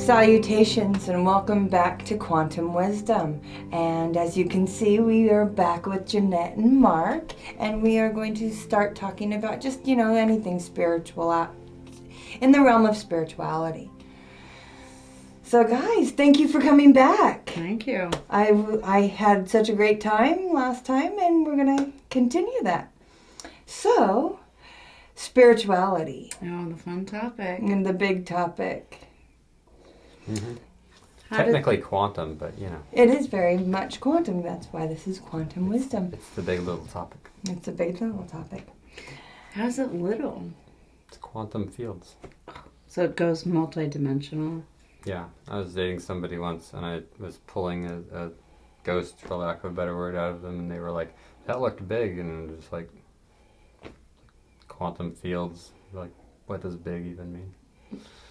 Salutations and welcome back to Quantum Wisdom. And as you can see, we are back with Jeanette and Mark, and we are going to start talking about just, anything spiritual in the realm of spirituality. So guys, thank you for coming back. Thank you. I had such a great time last time, and we're going to continue that. So, spirituality. Oh, the fun topic. And the big topic. Mm-hmm. Technically quantum, but It is very much quantum. That's why this is Quantum Wisdom. It's the big little topic. It's a big little topic. How's it little? It's quantum fields. So it goes multidimensional. Yeah, I was dating somebody once, and I was pulling a ghost, for lack of a better word, out of them, and they were like, that looked big, and it was like, quantum fields, like, what does big even mean?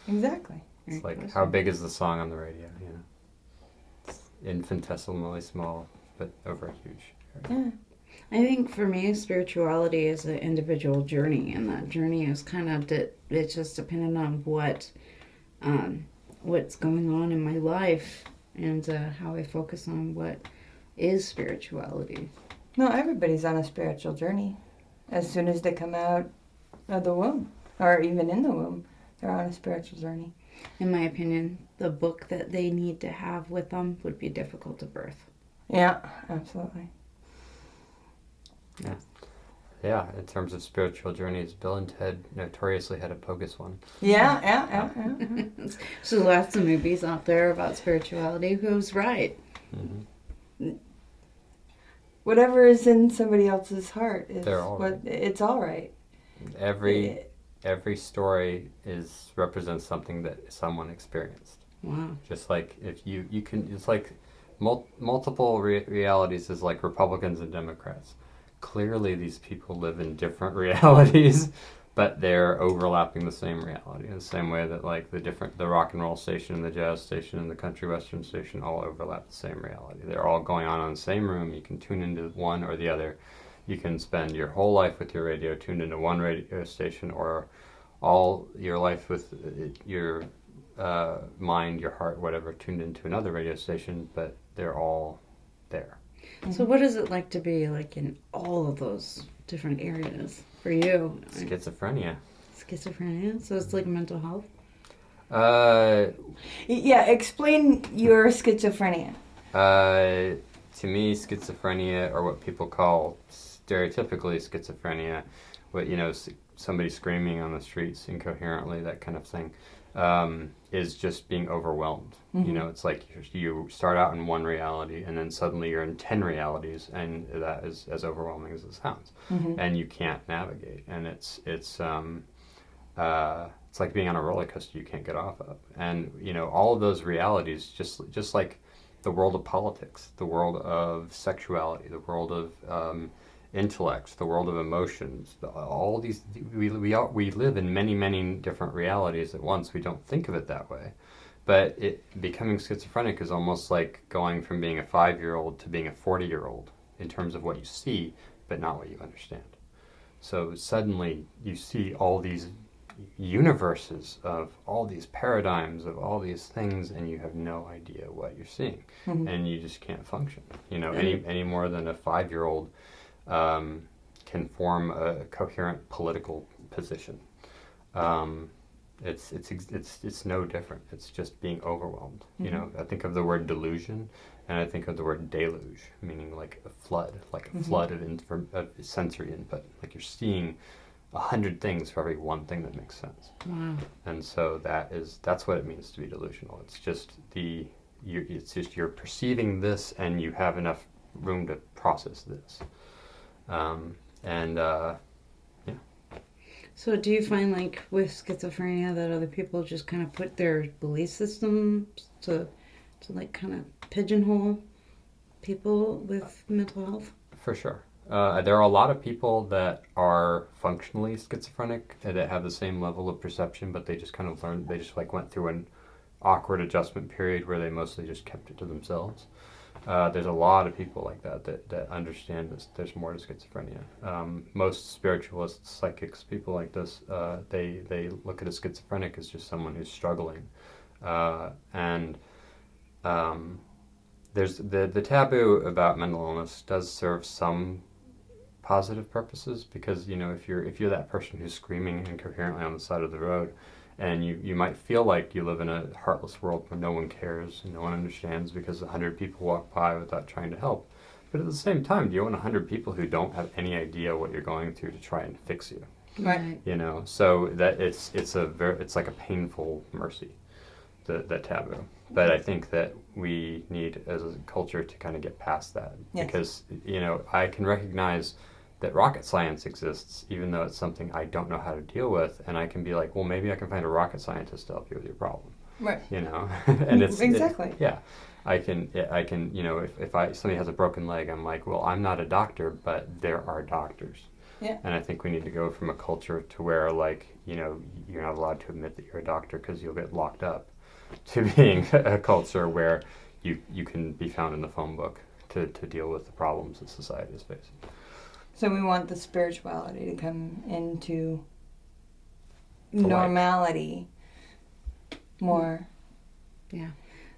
Exactly. It's like, how big is the song on the radio, It's infinitesimally small, but over a huge area. Yeah. I think for me, spirituality is an individual journey, and that journey is kind of, it's just dependent on what's going on in my life and how I focus on what is spirituality. No, everybody's on a spiritual journey. As soon as they come out of the womb, or even in the womb, they're on a spiritual journey. In my opinion, the book that they need to have with them would be difficult to birth. Yeah, absolutely. Yeah, in terms of spiritual journeys, Bill and Ted notoriously had a bogus one. Yeah. So lots of movies out there about spirituality. Who's right? Mm-hmm. Whatever is in somebody else's heart is it's all right. Every story represents something that someone experienced. Wow. Just like if you can, it's like multiple realities is like Republicans and Democrats. Clearly these people live in different realities, but they're overlapping the same reality in the same way that like the rock and roll station and the jazz station and the country western station all overlap the same reality. They're all going on in the same room. You can tune into one or the other. You can spend your whole life with your radio tuned into one radio station, or all your life with your mind, your heart, whatever, tuned into another radio station, but they're all there. So what is it like to be like in all of those different areas for you? Schizophrenia. Schizophrenia? So it's like mental health? Yeah, explain your schizophrenia. To me, schizophrenia, or what people call stereotypically schizophrenia, somebody screaming on the streets incoherently, that kind of thing, is just being overwhelmed. Mm-hmm. It's like you start out in one reality and then suddenly you're in 10 realities, and that is as overwhelming as it sounds. Mm-hmm. And you can't navigate, and it's like being on a roller coaster you can't get off of. And all of those realities, just like the world of politics, the world of sexuality, the world of intellect, the world of emotions, all these, we live in many, many different realities at once. We don't think of it that way. But becoming schizophrenic is almost like going from being a 5-year-old to being a 40-year-old in terms of what you see, but not what you understand. So suddenly you see all these universes of all these paradigms of all these things, and you have no idea what you're seeing. Mm-hmm. And you just can't function. Any more than a 5-year-old can form a coherent political position. It's no different. It's just being overwhelmed. Mm-hmm. I think of the word delusion, and I think of the word deluge, meaning like a flood, like a mm-hmm. flood of sensory input. Like you're seeing 100 things for every one thing that makes sense. Wow. And so that's what it means to be delusional. It's just you're perceiving this, and you have enough room to process this. So do you find like with schizophrenia that other people just kind of put their belief systems to like kind of pigeonhole people with mental health? For sure. There are a lot of people that are functionally schizophrenic that have the same level of perception, but they just kind of learned, they just like went through an awkward adjustment period where they mostly just kept it to themselves. There's a lot of people like that understand this. There's more to schizophrenia. Most spiritualists, psychics, people like this, they look at a schizophrenic as just someone who's struggling And there's the taboo about mental illness does serve some positive purposes, because if you're that person who's screaming incoherently on the side of the road, and you might feel like you live in a heartless world where no one cares and no one understands because 100 people walk by without trying to help. But at the same time, do you want 100 people who don't have any idea what you're going through to try and fix you? Right. So that it's like a painful mercy, that taboo. But I think that we need, as a culture, to kind of get past that. Yes. Because I can recognize that rocket science exists, even though it's something I don't know how to deal with, and I can be like, well, maybe I can find a rocket scientist to help you with your problem. Right. And it's exactly. I can if somebody has a broken leg, I'm like, well, I'm not a doctor, but there are doctors. Yeah. And I think we need to go from a culture to where, like, you're not allowed to admit that you're a doctor because you'll get locked up, to being a culture where you can be found in the phone book to deal with the problems that society is facing. So we want the spirituality to come into To normality more. Yeah.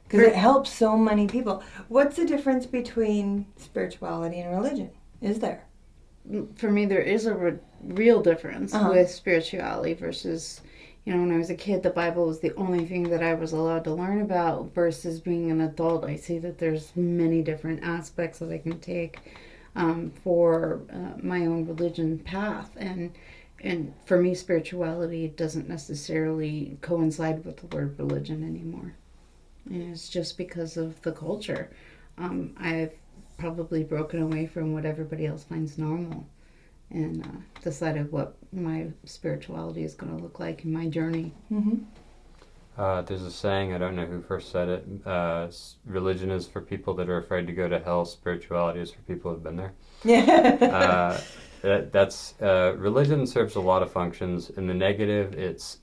Because it helps so many people. What's the difference between spirituality and religion? Is there? For me, there is a real difference Uh-huh. with spirituality versus, when I was a kid, the Bible was the only thing that I was allowed to learn about, versus being an adult. I see that there's many different aspects that I can take for my own religion path. And for me, spirituality doesn't necessarily coincide with the word religion anymore. And it's just because of the culture. I've probably broken away from what everybody else finds normal, and decided what my spirituality is going to look like in my journey. Mm-hmm. There's a saying, I don't know who first said it, religion is for people that are afraid to go to hell, spirituality is for people who've been there. Yeah. That's religion serves a lot of functions. In the negative, it's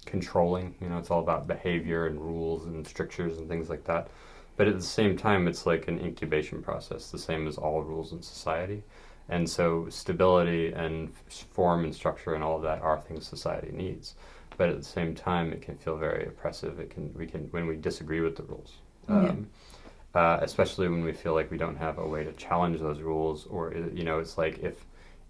controlling. It's all about behavior and rules and strictures and things like that. But at the same time, it's like an incubation process, the same as all rules in society. And so stability and form and structure and all of that are things society needs. But at the same time, it can feel very oppressive. When we disagree with the rules, especially when we feel like we don't have a way to challenge those rules, or it's like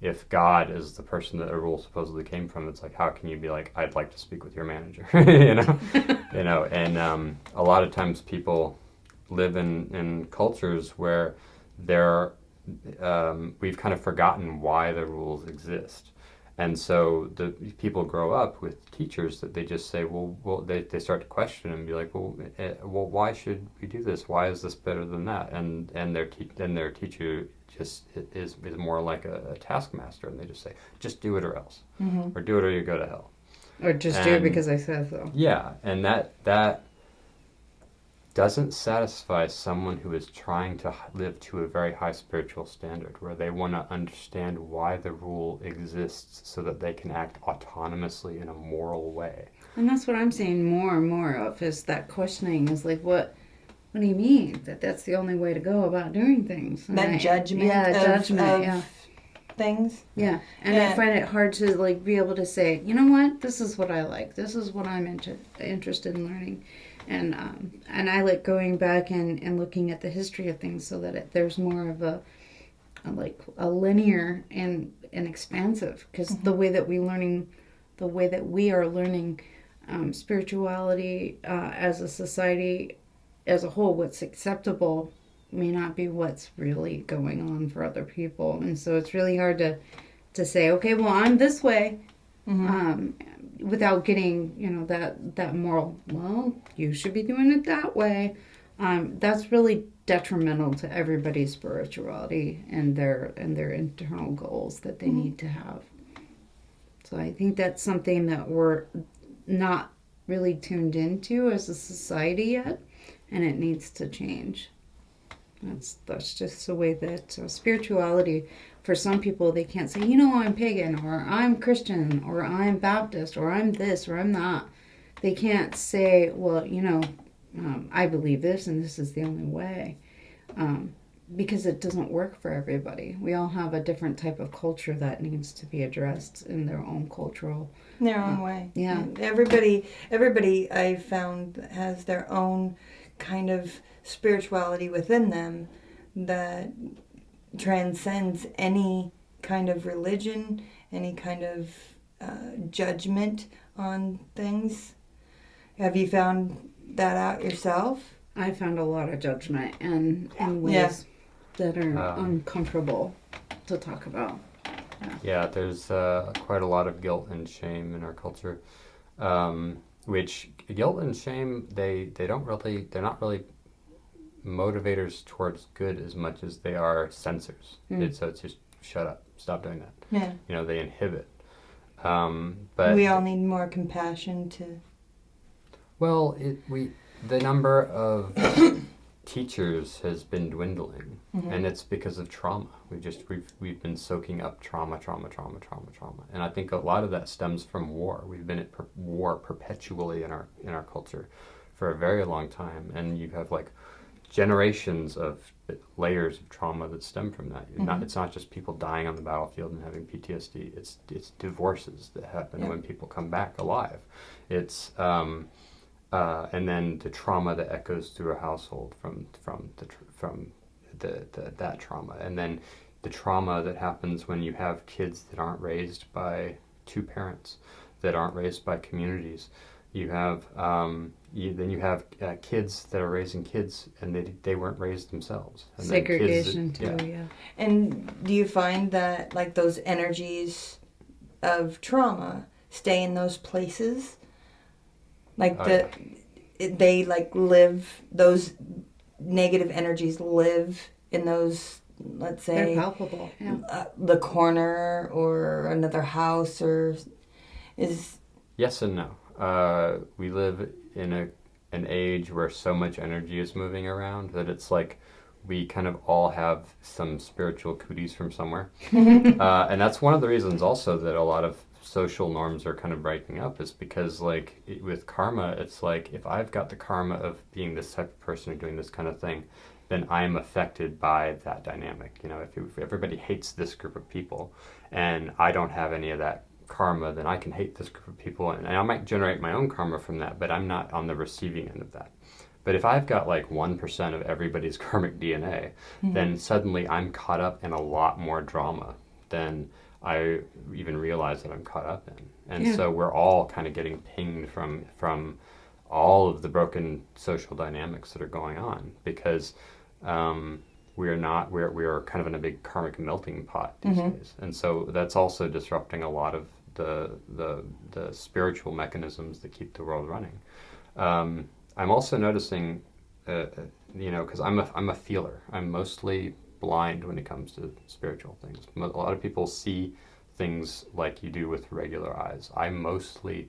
if God is the person that a rule supposedly came from, it's like, how can you be like, I'd like to speak with your manager, And a lot of times people live in cultures where we've kind of forgotten why the rules exist. And so the people grow up with teachers that they just say, they start to question and be like, why should we do this? Why is this better than that? And their teacher just is more like a taskmaster, and they just say, just do it or else, Mm-hmm. or do it or you go to hell. Or just do it because I said so. Yeah, and that doesn't satisfy someone who is trying to live to a very high spiritual standard, where they want to understand why the rule exists so that they can act autonomously in a moral way. And that's what I'm seeing more and more of, is that questioning is like, what do you mean? That's the only way to go about doing things? And That judgment of things. Yeah, and I find it hard to like be able to say, you know what, this is what I like. This is what I'm interested in learning. And I like going back and looking at the history of things, so that there's more of a linear and expansive, because the way that we are learning spirituality as a society as a whole, what's acceptable may not be what's really going on for other people. And so it's really hard to say, okay, well, I'm this way. Mm-hmm. Without getting, that moral, well, you should be doing it that way. That's really detrimental to everybody's spirituality and their internal goals that they need to have. So I think that's something that we're not really tuned into as a society yet, and it needs to change. That's just the way that spirituality, for some people, they can't say, I'm pagan, or I'm Christian, or I'm Baptist, or I'm this, or I'm that. They can't say, well, I believe this, and this is the only way. because it doesn't work for everybody. We all have a different type of culture that needs to be addressed in their own cultural, in their own way. yeah. Everybody I found has their own kind of spirituality within them that transcends any kind of religion, any kind of judgment on things. Have you found that out yourself? I found a lot of judgment and in ways Yeah. that are uncomfortable to talk about. Yeah, there's quite a lot of guilt and shame in our culture, which guilt and shame they're not really motivators towards good as much as they are censors. So it's just shut up, stop doing that. Yeah. You know, they inhibit. But We all need more compassion to. well, the number of teachers has been dwindling, and it's because of trauma. We've been soaking up trauma, and I think a lot of that stems from war. We've been at war perpetually in our culture for a very long time, and you have like generations of layers of trauma that stem from that. It's not just people dying on the battlefield and having PTSD. It's divorces that happen when people come back alive. It's and then the trauma that echoes through a household from that trauma, and then the trauma that happens when you have kids that aren't raised by two parents, that aren't raised by communities. You have you have kids that are raising kids and they weren't raised themselves. And Segregation too, yeah. And do you find that like those energies of trauma stay in those places? Like they like live, those negative energies live in those, let's say, they're palpable. Yeah. The corner or another house, or is. Yes and no. We live in an age where so much energy is moving around that it's like we kind of all have some spiritual cooties from somewhere. And that's one of the reasons also that a lot of social norms are kind of breaking up, is because like with karma, it's like if I've got the karma of being this type of person or doing this kind of thing, then I'm affected by that dynamic. You know, if everybody hates this group of people and I don't have any of that karma, then I can hate this group of people, and I might generate my own karma from that, but I'm not on the receiving end of that. But if I've got like 1% of everybody's karmic DNA, then suddenly I'm caught up in a lot more drama than I even realize that I'm caught up in. And so we're all kind of getting pinged from all of the broken social dynamics that are going on, because we are kind of in a big karmic melting pot these days. And so that's also disrupting a lot of the spiritual mechanisms that keep the world running. I'm also noticing, because I'm a feeler. I'm mostly blind when it comes to spiritual things. A lot of people see things like you do with regular eyes. I mostly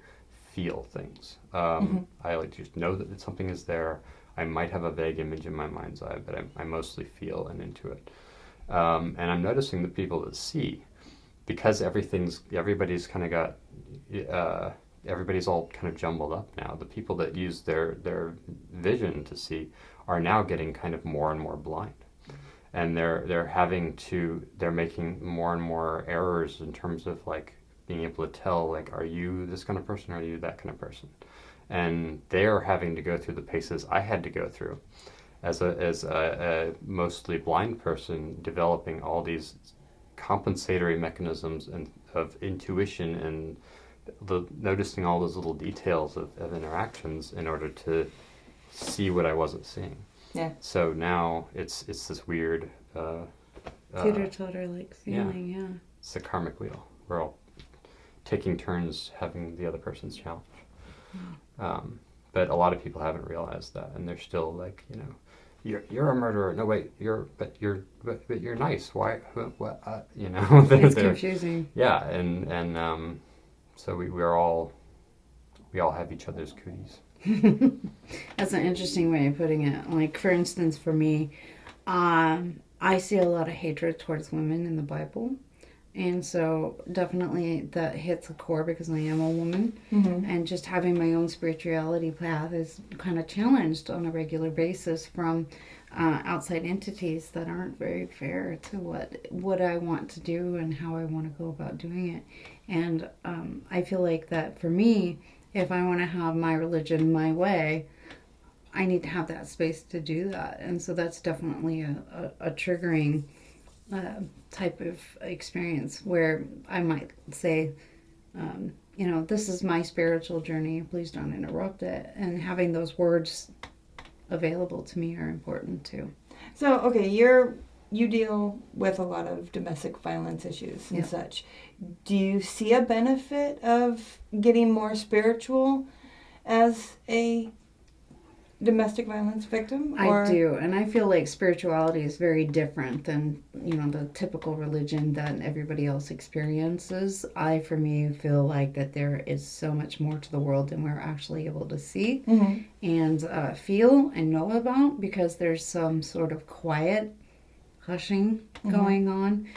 feel things. I like to just know that something is there. I might have a vague image in my mind's eye, but I mostly feel and intuit. And I'm noticing the people that see, because everybody's kind of got, everybody's all kind of jumbled up now. The people that use their vision to see are now getting kind of more and more blind. And they're making more and more errors in terms of like being able to tell, like, are you this kind of person or are you that kind of person? And they're having to go through the paces I had to go through as a mostly blind person, developing all these compensatory mechanisms of intuition and noticing all those little details of interactions in order to see what I wasn't seeing. Yeah. So now it's this weird Teeter-totter like feeling, yeah. It's the karmic wheel. We're all taking turns having the other person's challenge. But a lot of people haven't realized that, and they're still like, you're a murderer. No, wait, but you're nice. Why? What? It's confusing. Yeah, and so we all have each other's cooties. That's an interesting way of putting it. Like, for instance, for me, I see a lot of hatred towards women in the Bible. And so definitely that hits a core because I am a woman. And just having my own spirituality path is kind of challenged on a regular basis from outside entities that aren't very fair to what I want to do and how I want to go about doing it. And I feel like that for me, if I want to have my religion my way, I need to have that space to do that. And so that's definitely a triggering type of experience where I might say, this is my spiritual journey. Please don't interrupt it. And having those words available to me are important too. So, okay, you deal with a lot of domestic violence issues and such. Do you see a benefit of getting more spiritual as a domestic violence victim? I do, and I feel like spirituality is very different than the typical religion that everybody else experiences. For me, feel like that there is so much more to the world than we're actually able to see and feel and know about, because there's some sort of quiet hushing going on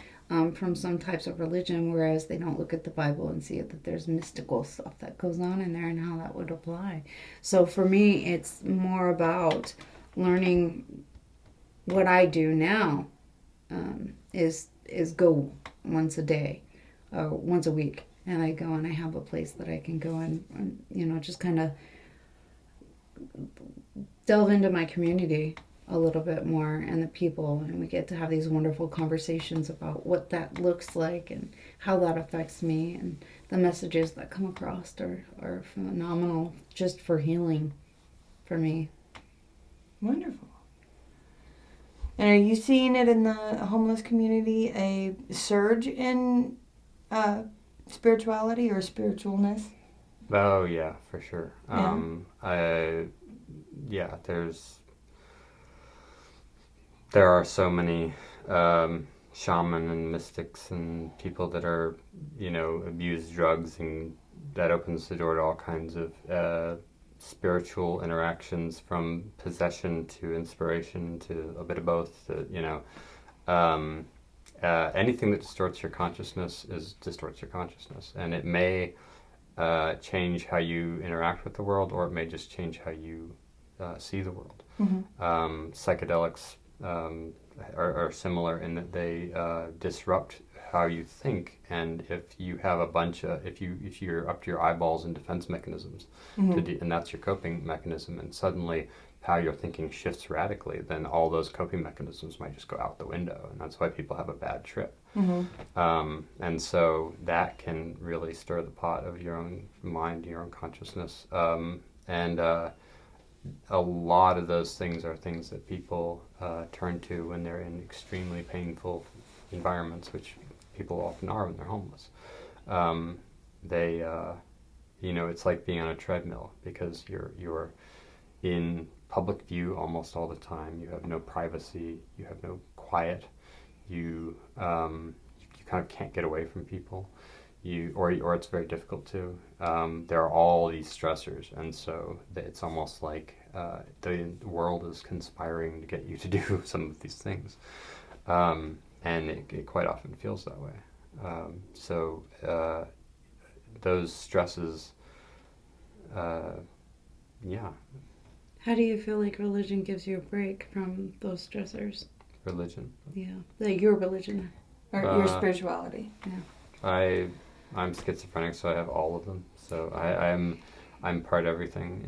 from some types of religion, whereas they don't look at the Bible and see that there's mystical stuff that goes on in there and how that would apply. So for me, it's more about learning. What I do now is go once a day, once a week, and I go and I have a place that I can go and just kind of delve into my community a little bit more and the people, and we get to have these wonderful conversations about what that looks like and how that affects me, and the messages that come across are phenomenal just for healing for me. Wonderful. And are you seeing it in the homeless community, a surge in spirituality or spiritualness? Oh yeah, for sure. There are so many shaman and mystics and people that are, abuse drugs, and that opens the door to all kinds of spiritual interactions, from possession to inspiration to a bit of both. Anything that distorts your consciousness distorts your consciousness, and it may change how you interact with the world, or it may just change how you see the world. Psychedelics are similar in that they disrupt how you think, and if you have if you're up to your eyeballs in defense mechanisms, and that's your coping mechanism, and suddenly how you're thinking shifts radically, then all those coping mechanisms might just go out the window, and that's why people have a bad trip. And so that can really stir the pot of your own mind, your own consciousness, and a lot of those things are things that people turn to when they're in extremely painful environments, which people often are when they're homeless. It's like being on a treadmill, because you're in public view almost all the time. You have no privacy. You have no quiet. You kind of can't get away from people. Or it's very difficult to. There are all these stressors, and so it's almost like the world is conspiring to get you to do some of these things, and it quite often feels that way. So those stresses, yeah. How do you feel like religion gives you a break from those stressors? Religion? Yeah, like your religion. Or your spirituality? Yeah. I'm schizophrenic, so I have all of them. So I'm part everything.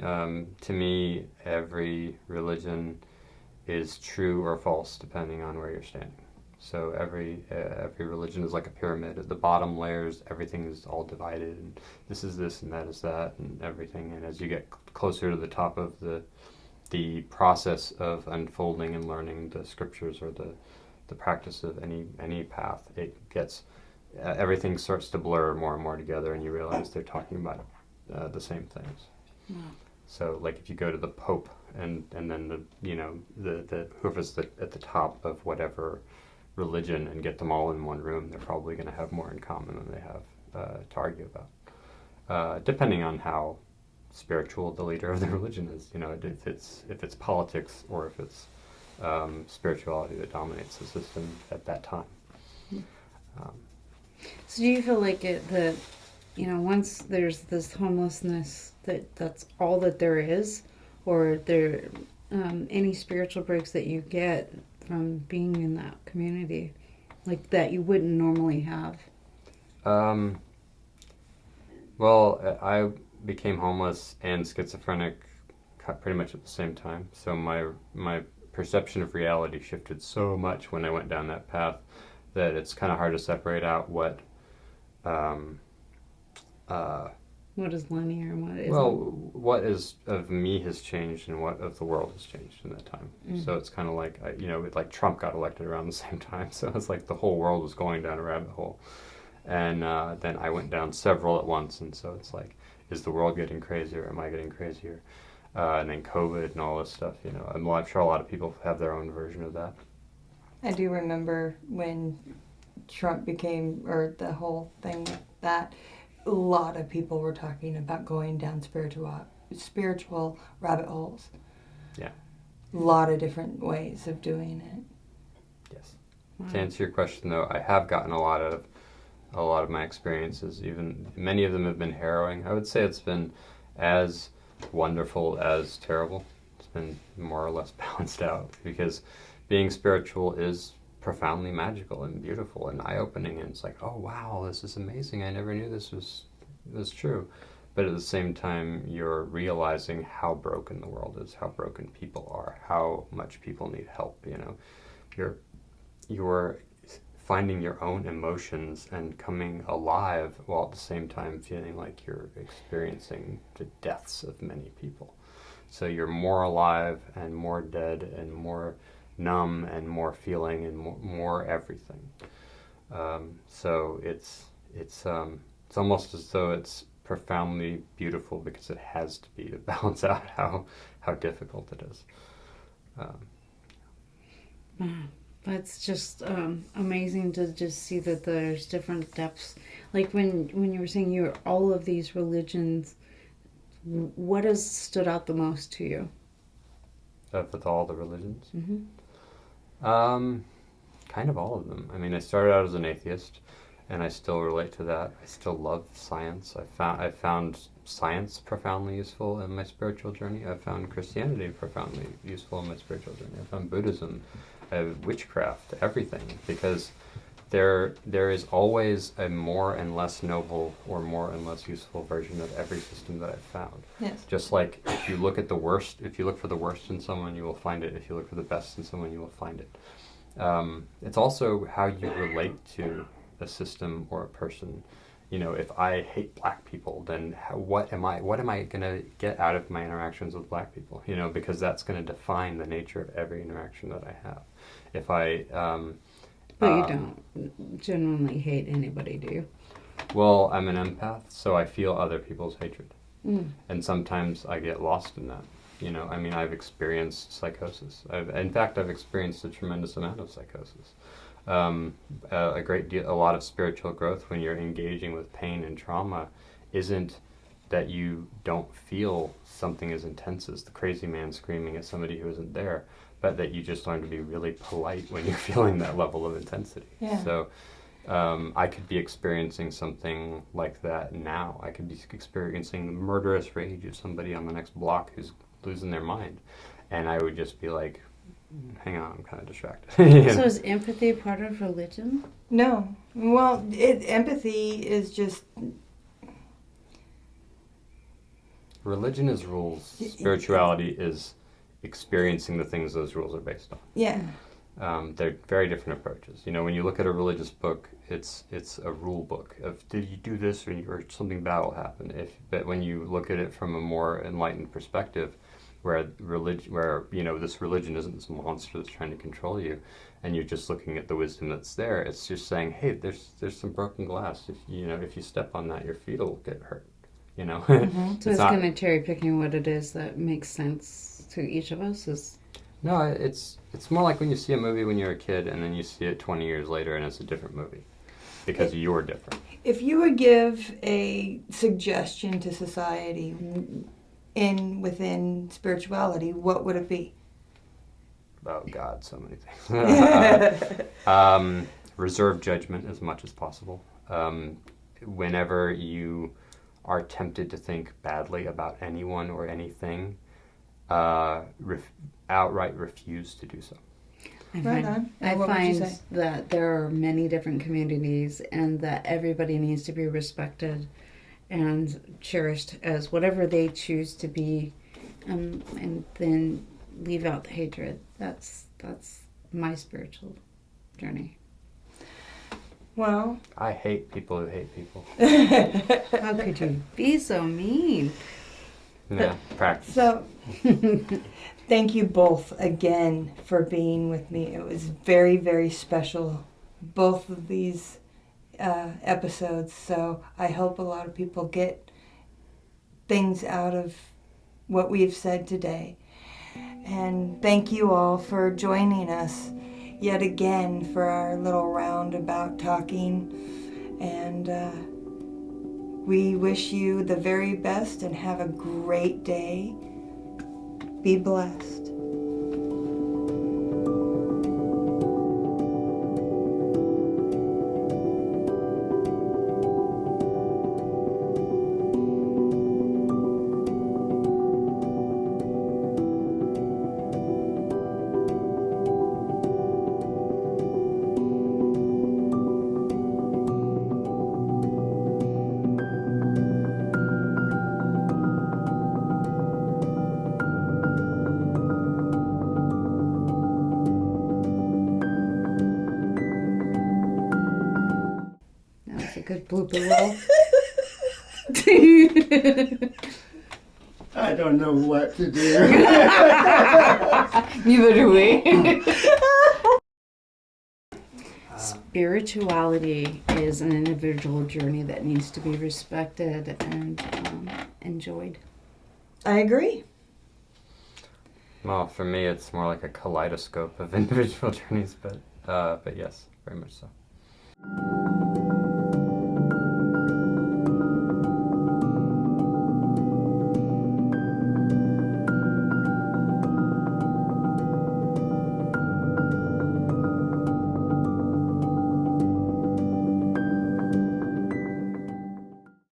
To me, every religion is true or false depending on where you're standing. So every religion is like a pyramid. At the bottom layers, everything is all divided, and this is this and that is that and everything. And as you get closer to the top of the process of unfolding and learning the scriptures, or the practice of any path, it gets everything starts to blur more and more together, and you realize they're talking about the same things. Wow. So, like, if you go to the Pope and then the whoever's at the top of whatever religion, and get them all in one room, they're probably going to have more in common than they have to argue about, depending on how spiritual the leader of the religion is. If it's politics, or if it's spirituality that dominates the system at that time. So do you feel like that, once there's this homelessness, that's all that there is, or there any spiritual breaks that you get from being in that community, like that you wouldn't normally have? Um, well, I became homeless and schizophrenic pretty much at the same time. So my perception of reality shifted so much when I went down that path that it's kind of hard to separate out what um, What is linear and what isn't? well, what is of me has changed and what of the world has changed in that time. So it's kind of like, like Trump got elected around the same time. So it's like the whole world was going down a rabbit hole. And then I went down several at once. And so it's like, is the world getting crazier? Am I getting crazier? And then COVID and all this stuff, I'm sure a lot of people have their own version of that. I do remember when Trump became, or the whole thing with that, a lot of people were talking about going down spiritual rabbit holes. Yeah. A lot of different ways of doing it. Yes. To answer your question, though, I have gotten a lot of my experiences. Even many of them have been harrowing. I would say it's been as wonderful as terrible. It's been more or less balanced out because being spiritual is profoundly magical and beautiful and eye-opening, and it's like, oh wow, this is amazing. I never knew this was true. But at the same time, you're realizing how broken the world is, how broken people are, how much people need help. You're finding your own emotions and coming alive while at the same time feeling like you're experiencing the deaths of many people. So you're more alive and more dead and more numb and more feeling and more everything. So it's almost as though it's profoundly beautiful because it has to be to balance out how difficult it is. That's just amazing to just see that there's different depths. Like when you were saying you're all of these religions, what has stood out the most to you? With all the religions? Mm-hmm. Kind of all of them. I mean, I started out as an atheist, and I still relate to that. I still love science. I found science profoundly useful in my spiritual journey. I found Christianity profoundly useful in my spiritual journey. I found Buddhism, witchcraft, everything, because there is always a more and less noble or more and less useful version of every system that I've found. Yes. Just like if you look for the worst in someone, you will find it. If you look for the best in someone, you will find it. It's also how you relate to a system or a person. If I hate black people, then what am I going to get out of my interactions with black people? Because that's going to define the nature of every interaction that I have. If I But you don't genuinely hate anybody, do you? Well, I'm an empath, so I feel other people's hatred. Mm. And sometimes I get lost in that. I've experienced psychosis. In fact, I've experienced a tremendous amount of psychosis. A lot of spiritual growth when you're engaging with pain and trauma isn't that you don't feel something as intense as the crazy man screaming at somebody who isn't there, but that you just learn to be really polite when you're feeling that level of intensity. Yeah. So I could be experiencing something like that now. I could be experiencing the murderous rage of somebody on the next block who's losing their mind. And I would just be like, hang on, I'm kind of distracted. So is empathy part of religion? No. Well, empathy is just... Religion is rules. Spirituality is experiencing the things those rules are based on. Yeah. They're very different approaches. When you look at a religious book, it's a rule book of did you do this or something bad will happen. But when you look at it from a more enlightened perspective, where this religion isn't this monster that's trying to control you, and you're just looking at the wisdom that's there, it's just saying, hey, there's some broken glass. If you step on that, your feet will get hurt. Mm-hmm. So it's kind of cherry picking what it is that makes sense to each of us. No, it's more like when you see a movie when you're a kid and then you see it 20 years later and it's a different movie because you're different. If you would give a suggestion to society within spirituality, what would it be? Oh God, so many things. Reserve judgment as much as possible. Whenever you are tempted to think badly about anyone or anything, outright refuse to do so. Right on. I And what would you find say? that there are many different communities and that everybody needs to be respected and cherished as whatever they choose to be, and then leave out the hatred. That's my spiritual journey. Well, I hate people who hate people. How could you be so mean? Yeah, practice. so thank you both again for being with me. It was very, very special, both of these episodes. So I hope a lot of people get things out of what we've said today. And thank you all for joining us yet again for our little roundabout talking. And we wish you the very best and have a great day. Be blessed. That was a good blooper roll. I don't know what to do. Neither do we. Spirituality is an individual journey that needs to be respected and enjoyed. I agree. Well, for me, it's more like a kaleidoscope of individual journeys, but yes, very much so.